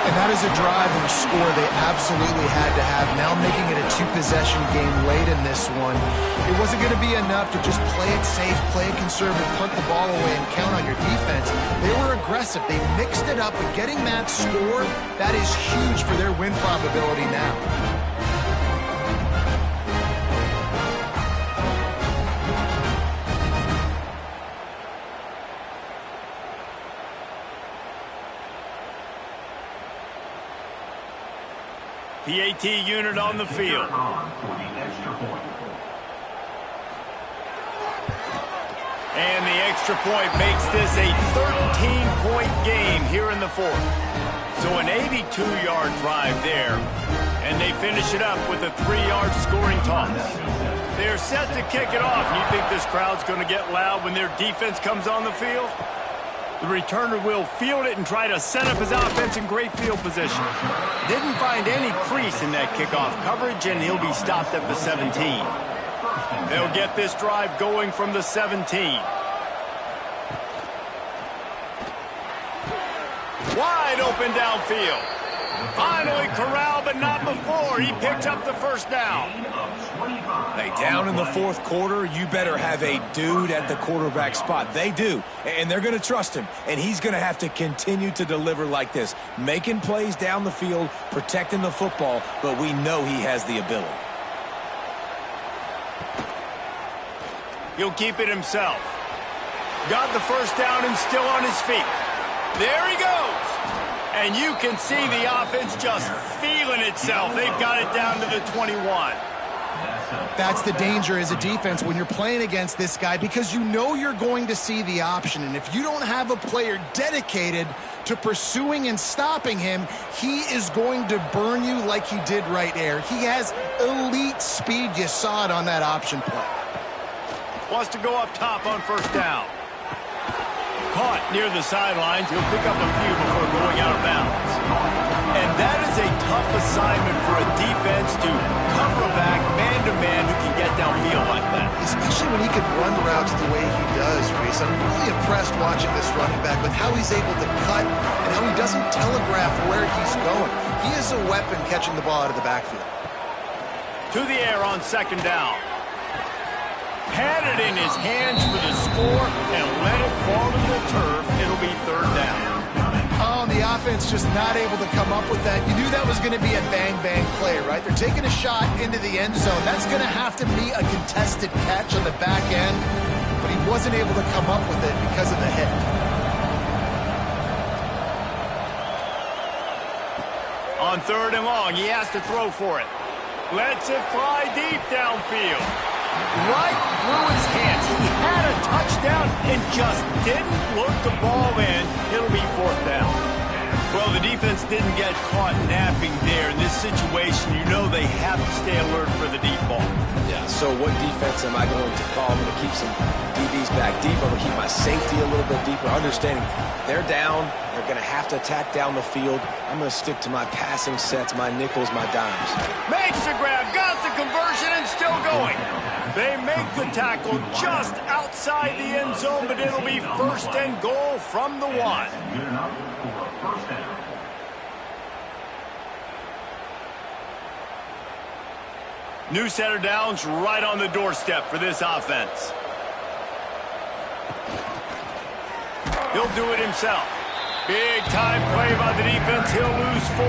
And that is a drive and a score they absolutely had to have. Now making it a 2-possession game late in this one. It wasn't going to be enough to just play it safe, play it conservative, punt the ball away, and count on your defense. They were aggressive. They mixed it up, but getting that score, that is huge for their win probability now. PAT unit on the field. And the extra point makes this a 13-point game here in the 4th. So an 82-yard drive there. And they finish it up with a 3-yard scoring toss. They're set to kick it off. You think this crowd's going to get loud when their defense comes on the field? The returner will field it and try to set up his offense in great field position. Didn't find any crease in that kickoff coverage, and he'll be stopped at the 17. They'll get this drive going from the 17. Wide open downfield. Finally corralled, but not before. He picks up the first down. Hey, down in the 4th quarter, you better have a dude at the quarterback spot. They do, and they're going to trust him, and he's going to have to continue to deliver like this, making plays down the field, protecting the football, but we know he has the ability. He'll keep it himself. Got the first down and still on his feet. There he goes. And you can see the offense just feeling itself. They've got it down to the 21. That's the danger as a defense when you're playing against this guy, because you know you're going to see the option. And if you don't have a player dedicated to pursuing and stopping him, he is going to burn you like he did right there. He has elite speed. You saw it on that option play. Wants to go up top on first down. Caught near the sidelines. He'll pick up a few before going out of bounds. And that is a tough assignment for a defense to cover a back man-to-man who can get downfield like that. Especially when he can run routes the way he does, Reese. I'm really impressed watching this running back with how he's able to cut and how he doesn't telegraph where he's going. He is a weapon catching the ball out of the backfield. To the air on second down. Had it in his hands for the score and let it fall to the turf. It'll be third down. Oh, and the offense just not able to come up with that. You knew that was going to be a bang-bang play, right? They're taking a shot into the end zone. That's going to have to be a contested catch on the back end, but he wasn't able to come up with it because of the hit. On 3rd and long, he has to throw for it. Lets it fly deep downfield. Right through his hands. He had a touchdown and just didn't look the ball in. It'll be 4th down. Well, the defense didn't get caught napping there. In this situation, you know they have to stay alert for the deep ball. Yeah, so what defense am I going to call? I'm going to keep some DBs back deep. I'm going to keep my safety a little bit deeper, understanding they're down. They're going to have to attack down the field. I'm going to stick to my passing sets, my nickels, my dimes. Makes the grab, got the conversion, and still going. They make the tackle just outside the end zone, but it'll be 1st and goal from the 1. New set of downs right on the doorstep for this offense. He'll do it himself. Big time play by the defense. He'll lose 4.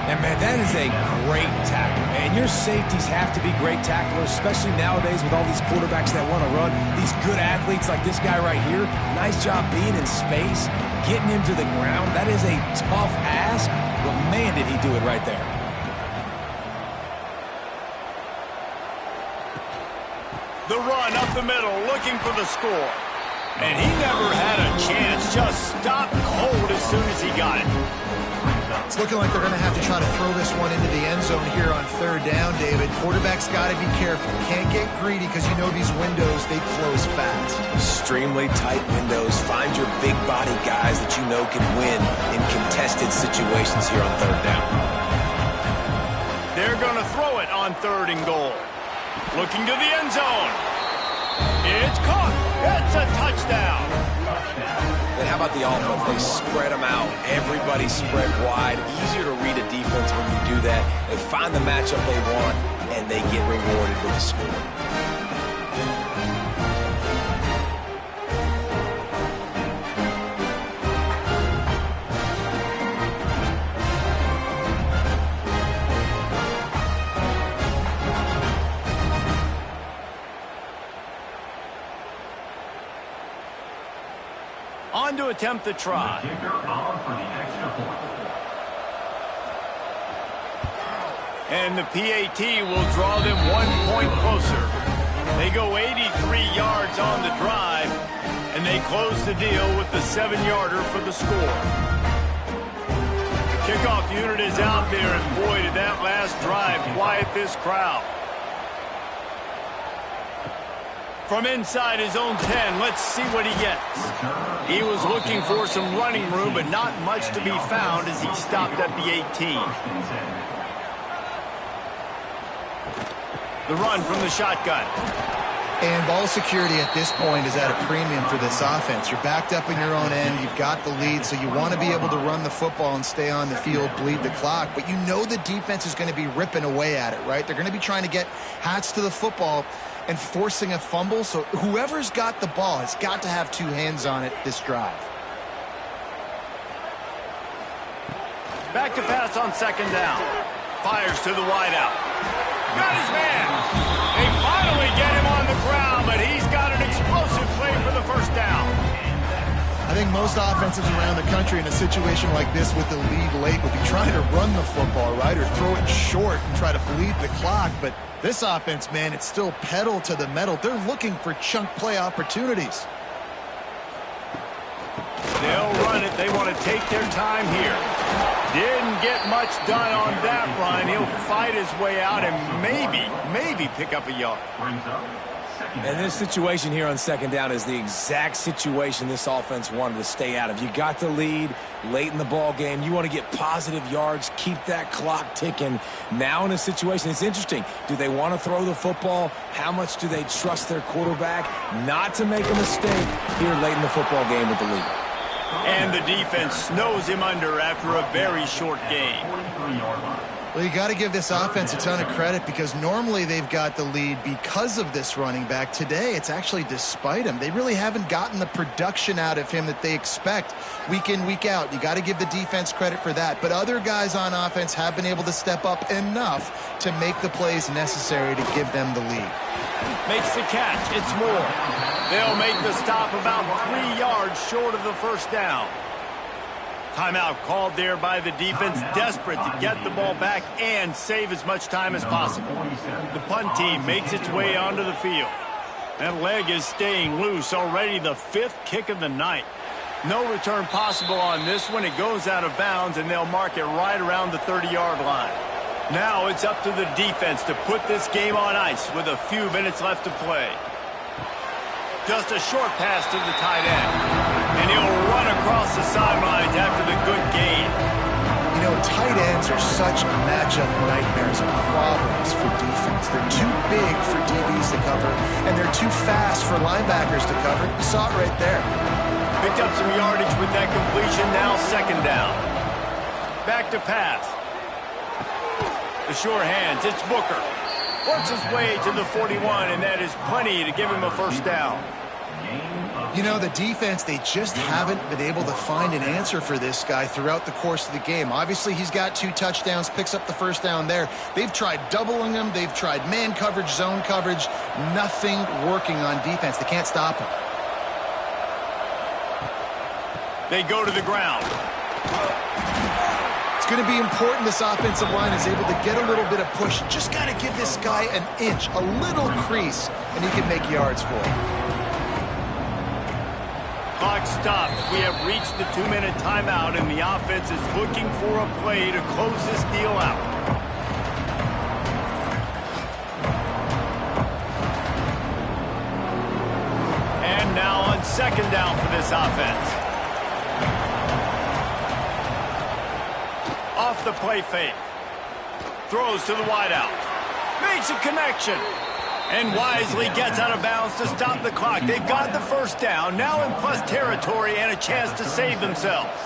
And, man, that is a great tackle. And your safeties have to be great tacklers, especially nowadays with all these quarterbacks that want to run. These good athletes like this guy right here, nice job being in space, getting him to the ground. That is a tough ask, but, man, did he do it right there. The run up the middle, looking for the score. And he never had a chance, just stopped cold as soon as he got it. It's looking like they're going to have to try to throw this one into the end zone here on third down, David. Quarterback's got to be careful. Can't get greedy because you know these windows, they close fast. Extremely tight windows. Find your big body guys that you know can win in contested situations here on third down. They're going to throw it on 3rd and goal. Looking to the end zone. It's caught. It's a touchdown. And how about the offense? They spread them out. Everybody spread wide. Easier to read a defense when you do that. They find the matchup they want, and they get rewarded with the score. On to attempt the try. And the PAT will draw them 1 point closer. They go 83 yards on the drive, and they close the deal with the 7-yarder for the score. The kickoff unit is out there, and boy, did that last drive quiet this crowd. From inside his own 10, let's see what he gets. He was looking for some running room, but not much to be found as he stopped at the 18. The run from the shotgun. And ball security at this point is at a premium for this offense. You're backed up in your own end. You've got the lead, so you want to be able to run the football and stay on the field, bleed the clock. But you know the defense is going to be ripping away at it, right? They're going to be trying to get hats to the football and forcing a fumble. So whoever's got the ball has got to have 2 hands on it this drive. Back to pass on 2nd down. Fires to the wideout. Got his man. They finally get him on the ground, but he's got an explosive play for the 1st down. I think most offenses around the country in a situation like this with the lead late would be trying to run the football, right, or throw it short and try to bleed the clock. But this offense, man, it's still pedal to the metal. They're looking for chunk play opportunities. They'll run it. They want to take their time here. Didn't get much done on that run. He'll fight his way out and maybe pick up a yard. And this situation here on 2nd down is the exact situation this offense wanted to stay out of. You got the lead late in the ball game. You want to get positive yards, keep that clock ticking. Now in a situation, it's interesting. Do they want to throw the football? How much do they trust their quarterback not to make a mistake here late in the football game with the lead? And the defense snows him under after a very short game. Well, you got to give this offense a ton of credit because normally they've got the lead because of this running back. Today, it's actually despite him. They really haven't gotten the production out of him that they expect week in, week out. You got to give the defense credit for that. But other guys on offense have been able to step up enough to make the plays necessary to give them the lead. Makes the catch. It's Moore. They'll make the stop about 3 yards short of the 1st down. Timeout called there by the defense, desperate to get the ball back and save as much time as possible. The punt team makes its way onto the field. That leg is staying loose, already the 5th kick of the night. No return possible on this one. It goes out of bounds, and they'll mark it right around the 30-yard line. Now it's up to the defense to put this game on ice with a few minutes left to play. Just a short pass to the tight end. And he'll run across the sidelines after the good gain. You know, tight ends are such matchup nightmares and problems for defense. They're too big for DBs to cover, and they're too fast for linebackers to cover. You saw it right there. Picked up some yardage with that completion. Now 2nd down. Back to pass. The sure hands. It's Booker. Works his way to the 41, and that is plenty to give him a 1st down. You know, the defense, they just haven't been able to find an answer for this guy throughout the course of the game. Obviously, he's got 2 touchdowns, picks up the 1st down there. They've tried doubling him. They've tried man coverage, zone coverage. Nothing working on defense. They can't stop him. They go to the ground. It's going to be important this offensive line is able to get a little bit of push. Just got to give this guy an inch, a little crease, and he can make yards for him. clock stops. We have reached the 2-minute timeout, and the offense is looking for a play to close this deal out. And now on second down for this offense. Off the play fake. Throws to the wideout. Makes a connection. And wisely gets out of bounds to stop the clock. They've got the first down, now in plus territory and a chance to save themselves.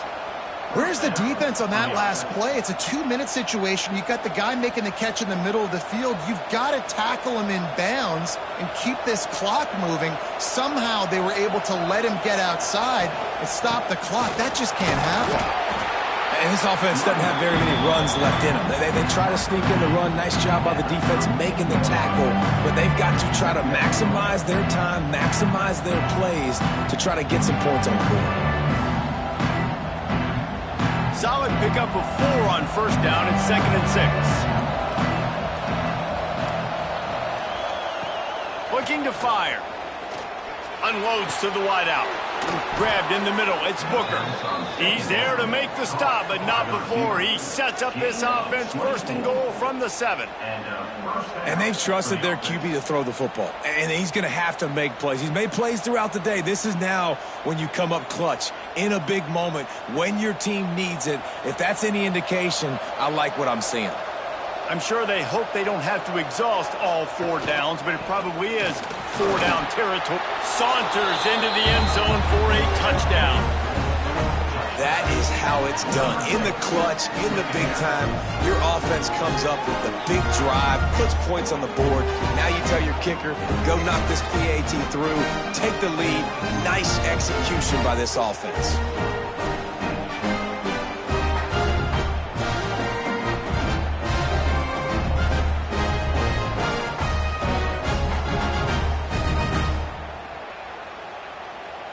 Where's the defense on that last play? It's a 2-minute situation. You've got the guy making the catch in the middle of the field. You've got to tackle him in bounds and keep this clock moving. Somehow they were able to let him get outside and stop the clock. That just can't happen. And this offense doesn't have very many runs left in them. They try to sneak in the run. Nice job by the defense making the tackle. But they've got to try to maximize their time, maximize their plays to try to get some points on the board. Solid pickup of 4 on first down and 2nd and 6. Looking to fire. Unloads to the wideout. Grabbed in the middle. It's Booker. He's there to make the stop, but not before he sets up this offense 1st and goal from the 7. And they've trusted their QB to throw the football. And he's going to have to make plays. He's made plays throughout the day. This is now when you come up clutch in a big moment when your team needs it. If that's any indication, I like what I'm seeing. I'm sure they hope they don't have to exhaust all 4 downs, but it probably is 4-down territory. Saunters into the end zone for a touchdown. That is how it's done. In the clutch, in the big time, your offense comes up with the big drive, puts points on the board. Now you tell your kicker, go knock this PAT through, take the lead. Nice execution by this offense.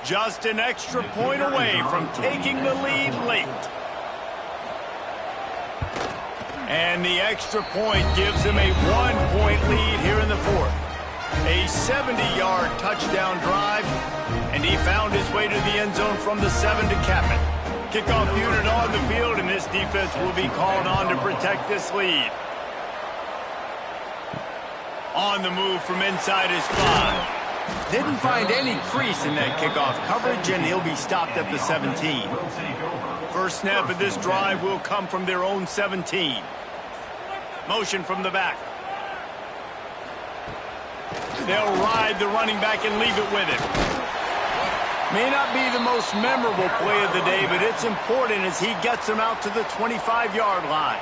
Just an extra point away from taking the lead late. And the extra point gives them a 1-point lead here in the 4th. A 70-yard touchdown drive, and he found his way to the end zone from the 7 to cap it. Kickoff unit on the field, and this defense will be called on to protect this lead. On the move from inside his 5. Didn't find any crease in that kickoff coverage, and he'll be stopped at the 17. First snap of this drive will come from their own 17. Motion from the back. They'll ride the running back and leave it with him. May not be the most memorable play of the day, but it's important as he gets them out to the 25-yard line.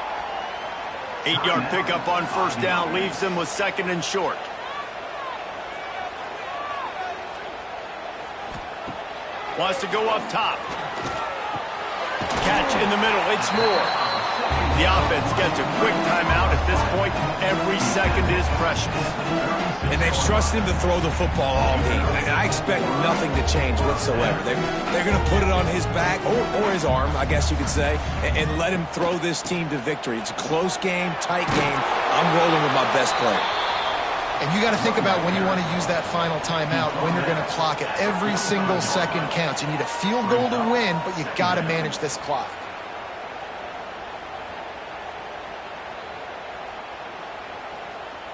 8-yard pickup on first down leaves them with 2nd and short. Wants to go up top. Catch in the middle. It's Moore. The offense gets a quick timeout at this point. Every second is precious. And they've trusted him to throw the football all game. And I expect nothing to change whatsoever. They're going to put it on his back, or his arm, I guess you could say, and let him throw this team to victory. It's a close game, tight game. I'm rolling with my best player. And you got to think about when you want to use that final timeout, when you're going to clock it. Every single second counts. You need a field goal to win, but you got to manage this clock.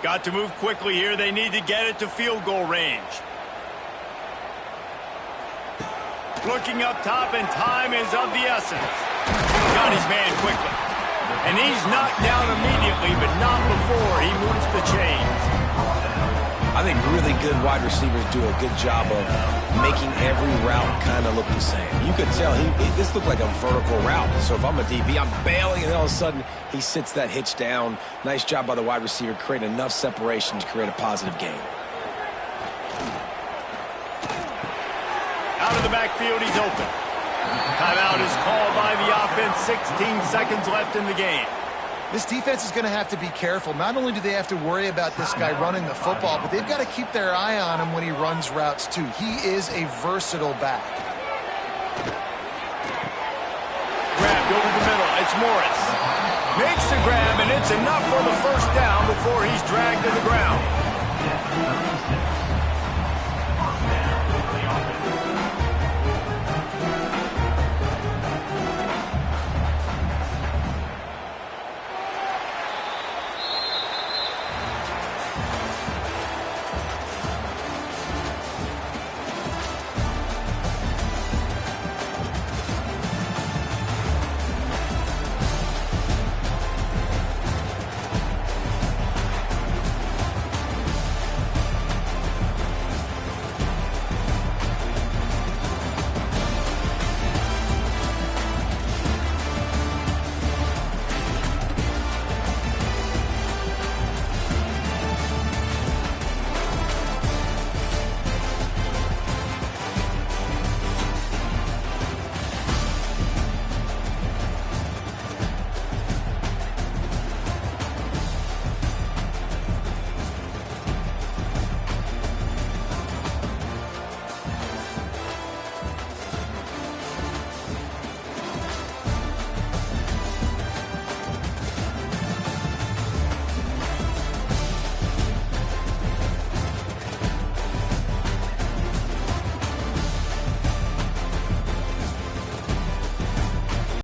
Got to move quickly here. They need to get it to field goal range. Looking up top, and time is of the essence. Got his man quickly. And he's knocked down immediately, but not before he moves the chains. I think really good wide receivers do a good job of making every route kind of look the same. You could tell this looked like a vertical route. So if I'm a DB, I'm bailing, and then all of a sudden he sits that hitch down. Nice job by the wide receiver, creating enough separation to create a positive gain. Out of the backfield, he's open. Timeout is called by the offense. 16 seconds left in the game. This defense is going to have to be careful. Not only do they have to worry about this guy running the football, but they've got to keep their eye on him when he runs routes too. He is a versatile back. Grabbed over the middle. It's Morris. Makes the grab, and it's enough for the first down before he's dragged to the ground.